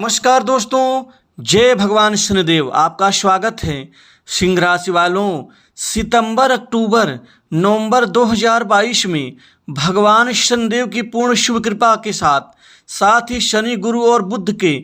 नमस्कार दोस्तों, जय भगवान शनिदेव। आपका स्वागत है। सिंह राशि वालों, सितंबर, अक्टूबर, नवंबर 2022 में भगवान शनिदेव की पूर्ण शुभ कृपा के साथ ही शनि, गुरु और बुध के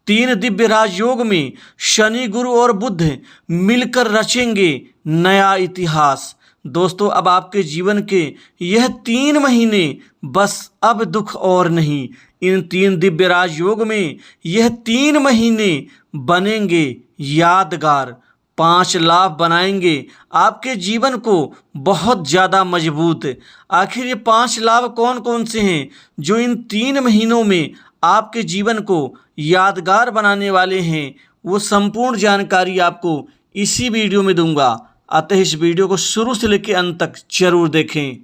3 दिव्य राजयोग में शनि, गुरु और बुध मिलकर रचेंगे नया इतिहास। दोस्तों, अब आपके जीवन के यह 3 महीने बस अब दुख और नहीं। इन 3 दिव्य राजयोग में यह 3 महीने बनेंगे यादगार। 5 लाभ बनाएंगे आपके जीवन को बहुत ज़्यादा मजबूत। आखिर ये 5 लाभ कौन कौन से हैं जो इन 3 महीनों में आपके जीवन को यादगार बनाने वाले हैं? वो संपूर्ण जानकारी आपको इसी वीडियो में दूंगा। अतः इस वीडियो को शुरू से लेकर अंत तक जरूर देखें।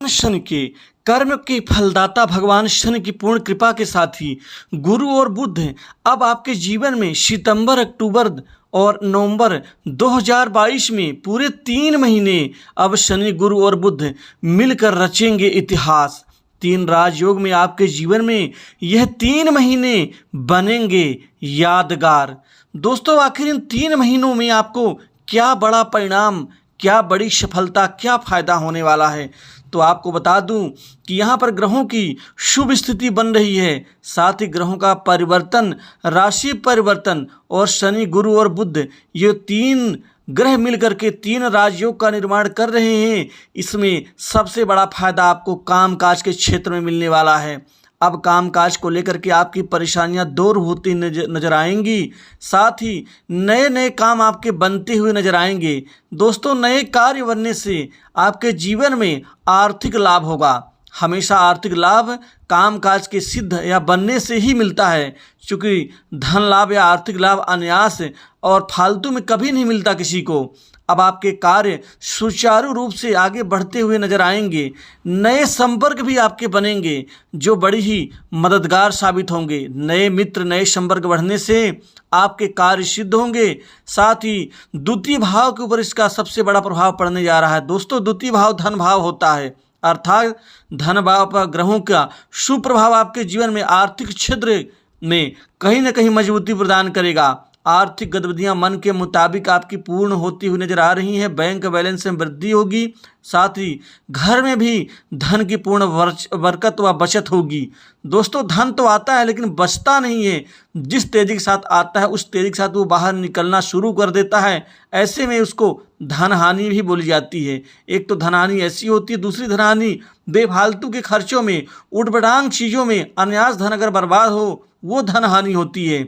शनि के कर्म के फलदाता भगवान शनि की पूर्ण कृपा के साथ ही गुरु और बुध अब आपके जीवन में सितंबर, अक्टूबर और नवंबर 2022 में पूरे 3 महीने अब शनि, गुरु और बुध मिलकर रचेंगे इतिहास। 3 राजयोग में आपके जीवन में यह 3 महीने बनेंगे यादगार। दोस्तों, आखिर इन 3 महीनों में आपको क्या बड़ा परिणाम, क्या बड़ी सफलता, क्या फायदा होने वाला है? तो आपको बता दूं कि यहाँ पर ग्रहों की शुभ स्थिति बन रही है। साथ ही ग्रहों का परिवर्तन, राशि परिवर्तन और शनि, गुरु और बुध, ये 3 ग्रह मिलकर के 3 राजयोग का निर्माण कर रहे हैं। इसमें सबसे बड़ा फायदा आपको कामकाज के क्षेत्र में मिलने वाला है। अब कामकाज को लेकर के आपकी परेशानियां दूर होती नजर आएंगी। साथ ही नए नए काम आपके बनते हुए नजर आएंगे। दोस्तों, नए कार्य बनने से आपके जीवन में आर्थिक लाभ होगा। हमेशा आर्थिक लाभ कामकाज के सिद्ध या बनने से ही मिलता है, क्योंकि धन लाभ या आर्थिक लाभ अनायास और फालतू में कभी नहीं मिलता किसी को। अब आपके कार्य सुचारू रूप से आगे बढ़ते हुए नजर आएंगे। नए संपर्क भी आपके बनेंगे जो बड़ी ही मददगार साबित होंगे। नए मित्र, नए संपर्क बढ़ने से आपके कार्य सिद्ध होंगे। साथ ही द्वितीय भाव के ऊपर इसका सबसे बड़ा प्रभाव पड़ने जा रहा है। दोस्तों, द्वितीय भाव धन भाव होता है, अर्थात धन भाव पर ग्रहों का शुभ प्रभाव आपके जीवन में आर्थिक क्षेत्र में कहीं ना कहीं मजबूती प्रदान करेगा। आर्थिक गतिविधियां मन के मुताबिक आपकी पूर्ण होती हुई नजर आ रही हैं। बैंक बैलेंस में वृद्धि होगी। साथ ही घर में भी धन की पूर्ण बरकत व बचत होगी। दोस्तों, धन तो आता है लेकिन बचता नहीं है। जिस तेजी के साथ आता है उस तेजी के साथ वो बाहर निकलना शुरू कर देता है। ऐसे में उसको धन हानि भी बोली जाती है। एक तो धन हानि ऐसी होती है, दूसरी धन हानि बेफालतू के खर्चों में, उठपटांग चीज़ों में अनायास धन अगर बर्बाद हो वो धन हानि होती है।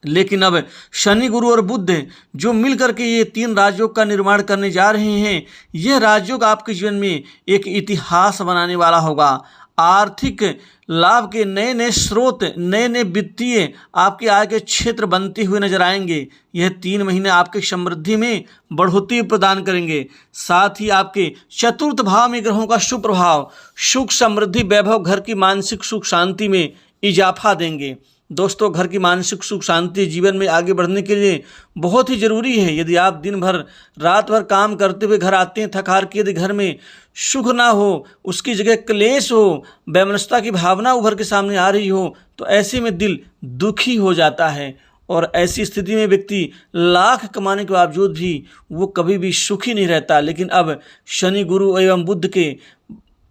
लेकिन अब शनि, गुरु और बुध जो मिल करके ये 3 राजयोग का निर्माण करने जा रहे हैं, यह राजयोग आपके जीवन में एक इतिहास बनाने वाला होगा। आर्थिक लाभ के नए नए स्रोत, नए नए वित्तीय आपके आय के क्षेत्र बनते हुए नजर आएंगे। यह 3 महीने आपके समृद्धि में बढ़ोतरी प्रदान करेंगे। साथ ही आपके चतुर्थ भाव में ग्रहों का शुभ प्रभाव सुख, समृद्धि, वैभव, घर की मानसिक सुख शांति में इजाफा देंगे। दोस्तों, घर की मानसिक सुख शांति जीवन में आगे बढ़ने के लिए बहुत ही ज़रूरी है। यदि आप दिन भर, रात भर काम करते हुए घर आते हैं थक हार के, यदि घर में सुख ना हो, उसकी जगह क्लेश हो, वैमनस्यता की भावना उभर के सामने आ रही हो, तो ऐसे में दिल दुखी हो जाता है। और ऐसी स्थिति में व्यक्ति लाख कमाने के बावजूद भी वो कभी भी सुखी नहीं रहता। लेकिन अब शनि, गुरु एवं बुध के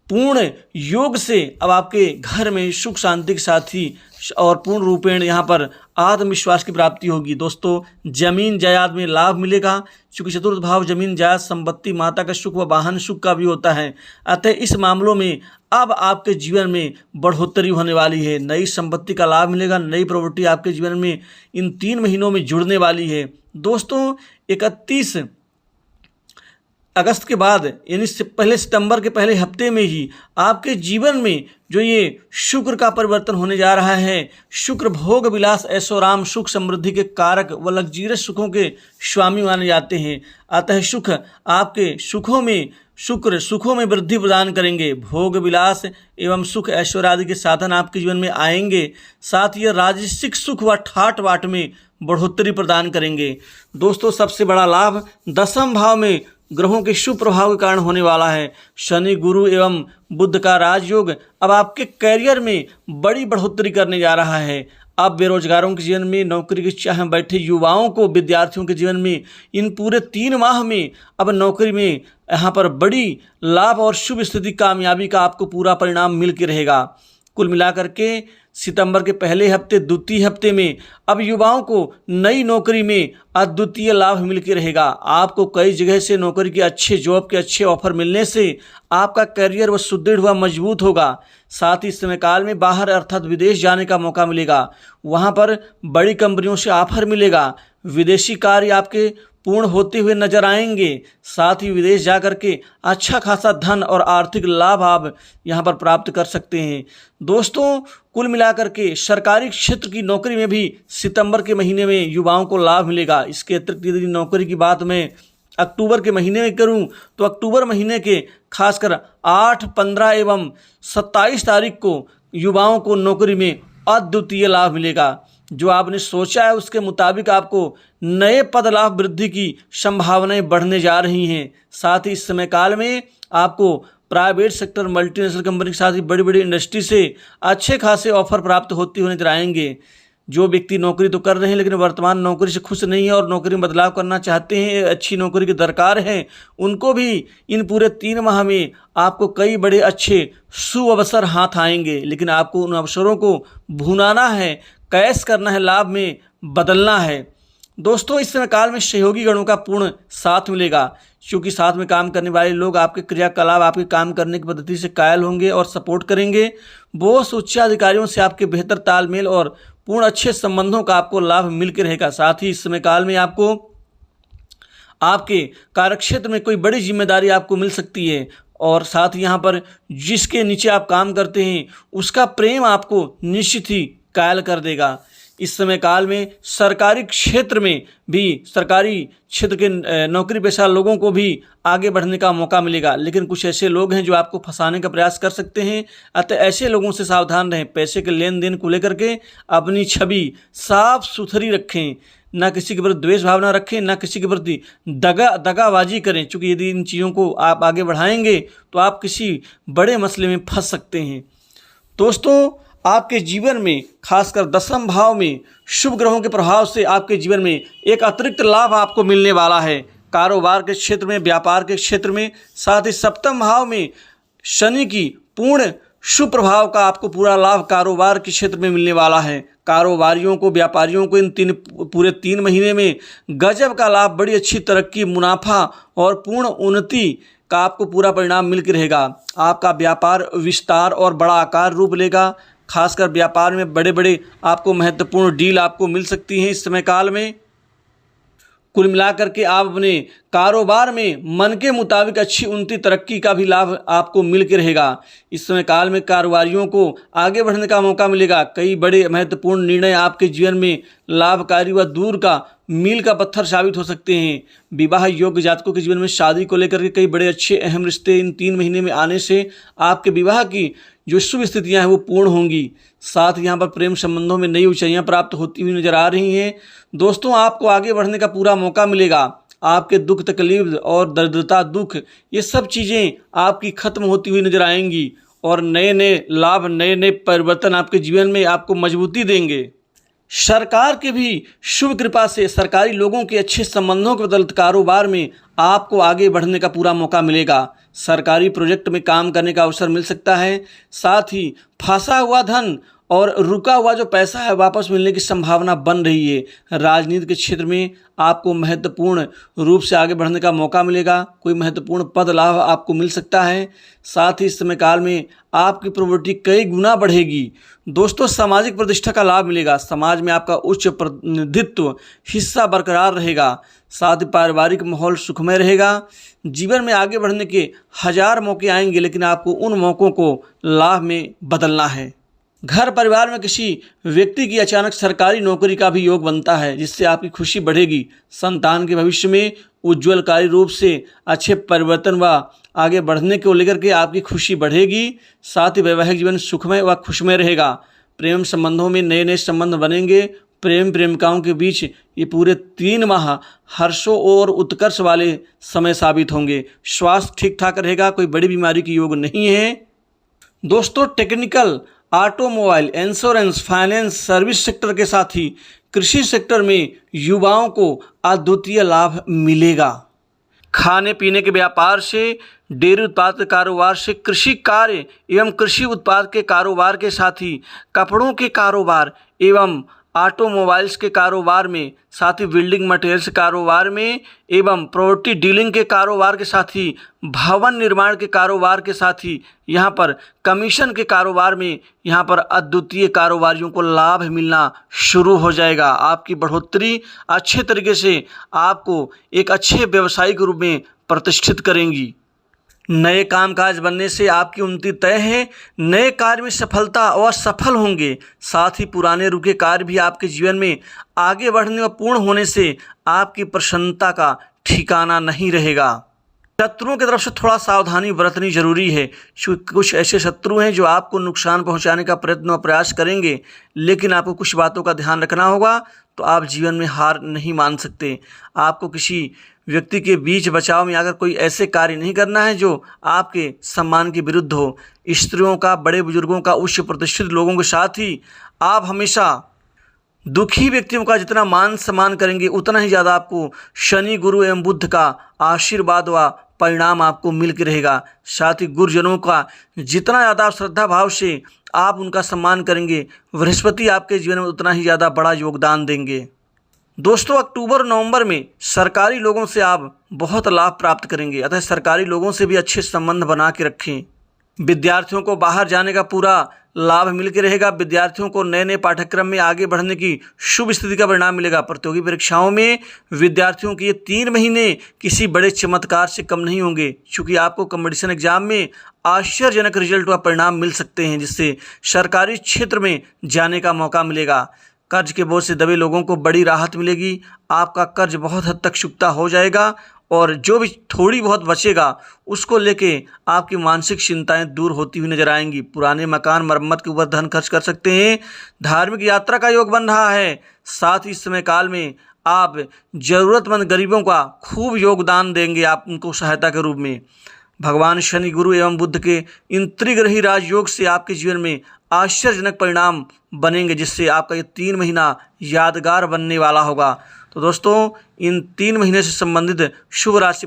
पूर्ण योग से अब आपके घर में सुख शांति के साथ ही और पूर्ण रूपेण यहाँ पर आत्मविश्वास की प्राप्ति होगी। दोस्तों, जमीन जायदाद में लाभ मिलेगा, क्योंकि चतुर्थ भाव जमीन जायदाद, संपत्ति, माता का सुख व वाहन सुख का भी होता है। अतः इस मामलों में अब आपके जीवन में बढ़ोतरी होने वाली है। नई संपत्ति का लाभ मिलेगा, नई प्रॉपर्टी आपके जीवन में इन 3 महीनों में जुड़ने वाली है। दोस्तों, 31 अगस्त के बाद यानी पहले सितंबर के पहले हफ्ते में ही आपके जीवन में जो ये शुक्र का परिवर्तन होने जा रहा है। शुक्र भोग विलास, ऐशोराम, सुख समृद्धि के कारक व लग्जरियस सुखों के स्वामी माने जाते हैं। अतः शुक्र आपके सुखों में, शुक्र सुखों में वृद्धि प्रदान करेंगे। भोग विलास एवं सुख ऐश्वर्य आदि के साधन आपके जीवन में आएंगे। साथ ही राजसिक सुख व ठाट बाट में बढ़ोतरी प्रदान करेंगे। दोस्तों, सबसे बड़ा लाभ 10वें भाव में ग्रहों के शुभ प्रभाव के कारण होने वाला है। शनि, गुरु एवं बुध का राजयोग अब आपके कैरियर में बड़ी बढ़ोतरी करने जा रहा है। अब बेरोजगारों के जीवन में, नौकरी की चाह में बैठे युवाओं को, विद्यार्थियों के जीवन में इन पूरे 3 माह में अब नौकरी में यहाँ पर बड़ी लाभ और शुभ स्थिति, कामयाबी का आपको पूरा परिणाम मिल के रहेगा। कुल मिलाकर के सितंबर के पहले हफ्ते, द्वितीय हफ्ते में अब युवाओं को नई नौकरी में अद्वितीय लाभ मिल के रहेगा। आपको कई जगह से नौकरी के अच्छे, जॉब के अच्छे ऑफर मिलने से आपका करियर वह सुदृढ़ हुआ, मजबूत होगा। साथ ही इस समय काल में बाहर अर्थात विदेश जाने का मौका मिलेगा। वहाँ पर बड़ी कंपनियों से ऑफर मिलेगा। विदेशी कार्य आपके पूर्ण होते हुए नजर आएंगे। साथ ही विदेश जाकर के अच्छा खासा धन और आर्थिक लाभ आप यहाँ पर प्राप्त कर सकते हैं। दोस्तों, कुल मिलाकर के सरकारी क्षेत्र की नौकरी में भी सितंबर के महीने में युवाओं को लाभ मिलेगा। इसके अतिरिक्त यदि नौकरी की बात मैं अक्टूबर के महीने में करूं तो अक्टूबर महीने के खासकर 8, 15 एवं 27 तारीख को युवाओं को नौकरी में अद्वितीय लाभ मिलेगा। जो आपने सोचा है उसके मुताबिक आपको नए पद लाभ वृद्धि की संभावनाएं बढ़ने जा रही हैं। साथ ही इस समय काल में आपको प्राइवेट सेक्टर, मल्टीनेशनल कंपनी के साथ ही बड़ी बड़ी इंडस्ट्री से अच्छे खासे ऑफर प्राप्त होते हुए नजर आएंगे। जो व्यक्ति नौकरी तो कर रहे हैं लेकिन वर्तमान नौकरी से खुश नहीं है और नौकरी में बदलाव करना चाहते हैं, अच्छी नौकरी की दरकार है, उनको भी इन पूरे 3 माह में आपको कई बड़े अच्छे शुभ अवसर हाथ आएंगे। लेकिन आपको उन अवसरों को भुनाना है, कैश करना है, लाभ में बदलना है। दोस्तों, इस समय काल में सहयोगी गणों का पूर्ण साथ मिलेगा, क्योंकि साथ में काम करने वाले लोग आपके क्रियाकलाप, आपके काम करने की पद्धति से कायल होंगे और सपोर्ट करेंगे। बहुत उच्च अधिकारियों से आपके बेहतर तालमेल और पूर्ण अच्छे संबंधों का आपको लाभ मिल के रहेगा। साथ ही इस समय काल में आपको आपके कार्यक्षेत्र में कोई बड़ी जिम्मेदारी आपको मिल सकती है और साथ ही यहाँ पर जिसके नीचे आप काम करते हैं उसका प्रेम आपको निश्चित ही कायल कर देगा। इस समय काल में सरकारी क्षेत्र में भी, सरकारी क्षेत्र के नौकरी पेशा लोगों को भी आगे बढ़ने का मौका मिलेगा। लेकिन कुछ ऐसे लोग हैं जो आपको फंसाने का प्रयास कर सकते हैं, अतः ऐसे लोगों से सावधान रहें। पैसे के लेन देन को लेकर के अपनी छवि साफ सुथरी रखें, ना किसी के प्रति द्वेष भावना रखें, ना किसी के प्रति दगाबाजी करें, क्योंकि यदि इन चीज़ों को आप आगे बढ़ाएंगे तो आप किसी बड़े मसले में फंस सकते हैं। दोस्तों, आपके जीवन में खासकर 10वें भाव में शुभ ग्रहों के प्रभाव से आपके जीवन में एक अतिरिक्त लाभ आपको मिलने वाला है। कारोबार के क्षेत्र में, व्यापार के क्षेत्र में, साथ ही 7वें भाव में शनि की पूर्ण शुभ प्रभाव का आपको पूरा लाभ कारोबार के क्षेत्र में मिलने वाला है। कारोबारियों को, व्यापारियों को इन पूरे 3 महीने में गजब का लाभ, बड़ी अच्छी तरक्की, मुनाफा और पूर्ण उन्नति का आपको पूरा परिणाम मिल के रहेगा। आपका व्यापार विस्तार और बड़ा आकार रूप लेगा। खासकर व्यापार में बड़े बड़े आपको महत्वपूर्ण डील आपको मिल सकती हैं इस समय काल में। कुल मिलाकर के आप अपने कारोबार में मन के मुताबिक अच्छी उन्नति, तरक्की का भी लाभ आपको मिल के रहेगा। इस समय काल में कारोबारियों को आगे बढ़ने का मौका मिलेगा। कई बड़े महत्वपूर्ण निर्णय आपके जीवन में लाभकारी व दूर का मील का पत्थर साबित हो सकते हैं। विवाह योग्य जातकों के जीवन में शादी को लेकर के कई बड़े अच्छे अहम रिश्ते इन 3 महीने में आने से आपके विवाह की जो शुभ स्थितियां हैं वो पूर्ण होंगी। साथ ही यहाँ पर प्रेम संबंधों में नई ऊंचाइयां प्राप्त होती हुई नजर आ रही हैं। दोस्तों, आपको आगे बढ़ने का पूरा मौका मिलेगा। आपके दुख, तकलीफ और दरिद्रता, दुख, ये सब चीज़ें आपकी खत्म होती हुई नजर आएंगी और नए नए लाभ, नए नए परिवर्तन आपके जीवन में आपको मजबूती देंगे। सरकार के भी शुभ कृपा से, सरकारी लोगों के अच्छे संबंधों के बदौलत कारोबार में आपको आगे बढ़ने का पूरा मौका मिलेगा। सरकारी प्रोजेक्ट में काम करने का अवसर मिल सकता है। साथ ही फंसा हुआ धन और रुका हुआ जो पैसा है वापस मिलने की संभावना बन रही है। राजनीति के क्षेत्र में आपको महत्वपूर्ण रूप से आगे बढ़ने का मौका मिलेगा। कोई महत्वपूर्ण पद लाभ आपको मिल सकता है। साथ ही इस समय काल में आपकी प्रॉपर्टी कई गुना बढ़ेगी। दोस्तों, सामाजिक प्रतिष्ठा का लाभ मिलेगा। समाज में आपका उच्च प्रतिनिधित्व हिस्सा बरकरार रहेगा। साथ ही पारिवारिक माहौल सुखमय रहेगा। जीवन में आगे बढ़ने के 1000 मौके आएंगे, लेकिन आपको उन मौक़ों को लाभ में बदलना है। घर परिवार में किसी व्यक्ति की अचानक सरकारी नौकरी का भी योग बनता है, जिससे आपकी खुशी बढ़ेगी। संतान के भविष्य में उज्ज्वलकारी रूप से अच्छे परिवर्तन व आगे बढ़ने को लेकर के आपकी खुशी बढ़ेगी। साथ ही वैवाहिक जीवन सुखमय व खुशमय रहेगा। प्रेम संबंधों में नए नए संबंध बनेंगे। प्रेम प्रेमिकाओं के बीच ये पूरे 3 माह हर्षों और उत्कर्ष वाले समय साबित होंगे। स्वास्थ्य ठीक ठाक रहेगा, कोई बड़ी बीमारी की योग नहीं है। दोस्तों, technical automobile, insurance, finance, service sector के साथ ही कृषि सेक्टर में युवाओं को अद्वितीय लाभ मिलेगा। खाने पीने के व्यापार से, डेयरी उत्पाद के कारोबार से, कृषि कार्य एवं कृषि उत्पाद के कारोबार के साथ ही कपड़ों के कारोबार एवं ऑटोमोबाइल्स के कारोबार में, साथ ही बिल्डिंग मटेरियल्स कारोबार में एवं प्रॉपर्टी डीलिंग के कारोबार के साथ ही भवन निर्माण के कारोबार के साथ ही यहाँ पर कमीशन के कारोबार में यहाँ पर अद्वितीय कारोबारियों को लाभ मिलना शुरू हो जाएगा। आपकी बढ़ोतरी अच्छे तरीके से आपको एक अच्छे व्यवसायी के रूप में प्रतिष्ठित करेंगी। नए कामकाज बनने से आपकी उन्नति तय है। नए कार्य में सफलता और सफल होंगे। साथ ही पुराने रुके कार्य भी आपके जीवन में आगे बढ़ने व पूर्ण होने से आपकी प्रसन्नता का ठिकाना नहीं रहेगा। शत्रुओं की तरफ से थोड़ा सावधानी बरतनी जरूरी है। कुछ ऐसे शत्रु हैं जो आपको नुकसान पहुंचाने का प्रयत्न और प्रयास करेंगे, लेकिन आपको कुछ बातों का ध्यान रखना होगा, तो आप जीवन में हार नहीं मान सकते। आपको किसी व्यक्ति के बीच बचाव में आकर कोई ऐसे कार्य नहीं करना है जो आपके सम्मान के विरुद्ध हो। स्त्रियों का, बड़े बुजुर्गों का, उच्च प्रतिष्ठित लोगों के साथ ही आप हमेशा दुखी व्यक्तियों का जितना मान सम्मान करेंगे, उतना ही ज़्यादा आपको शनि, गुरु एवं बुद्ध का आशीर्वाद व परिणाम आपको मिल के रहेगा। साथ ही गुरुजनों का जितना ज़्यादा श्रद्धा भाव से आप उनका सम्मान करेंगे, बृहस्पति आपके जीवन में उतना ही ज़्यादा बड़ा योगदान देंगे। दोस्तों, अक्टूबर नवंबर में सरकारी लोगों से आप बहुत लाभ प्राप्त करेंगे, अतः सरकारी लोगों से भी अच्छे संबंध बना के रखें। विद्यार्थियों को बाहर जाने का पूरा लाभ मिल के रहेगा। विद्यार्थियों को नए नए पाठ्यक्रम में आगे बढ़ने की शुभ स्थिति का परिणाम मिलेगा। प्रतियोगी परीक्षाओं में विद्यार्थियों के ये 3 महीने किसी बड़े चमत्कार से कम नहीं होंगे, क्योंकि आपको कॉम्पिटिशन एग्जाम में आश्चर्यजनक रिजल्ट व परिणाम मिल सकते हैं, जिससे सरकारी क्षेत्र में जाने का मौका मिलेगा। कर्ज के बोझ से दबे लोगों को बड़ी राहत मिलेगी। आपका कर्ज बहुत हद तक चुकता हो जाएगा और जो भी थोड़ी बहुत बचेगा उसको लेके आपकी मानसिक चिंताएं दूर होती हुई नजर आएंगी। पुराने मकान मरम्मत के ऊपर धन खर्च कर सकते हैं। धार्मिक यात्रा का योग बन रहा है। साथ ही इस समय काल में आप जरूरतमंद गरीबों का खूब योगदान देंगे, आप उनको सहायता के रूप में। भगवान शनि, गुरु एवं बुद्ध के इन त्रिग्रही राजयोग से आपके जीवन में आश्चर्यजनक परिणाम बनेंगे, जिससे आपका ये 3 महीना यादगार बनने वाला होगा। तो दोस्तों, इन 3 महीने से संबंधित शुभ राशि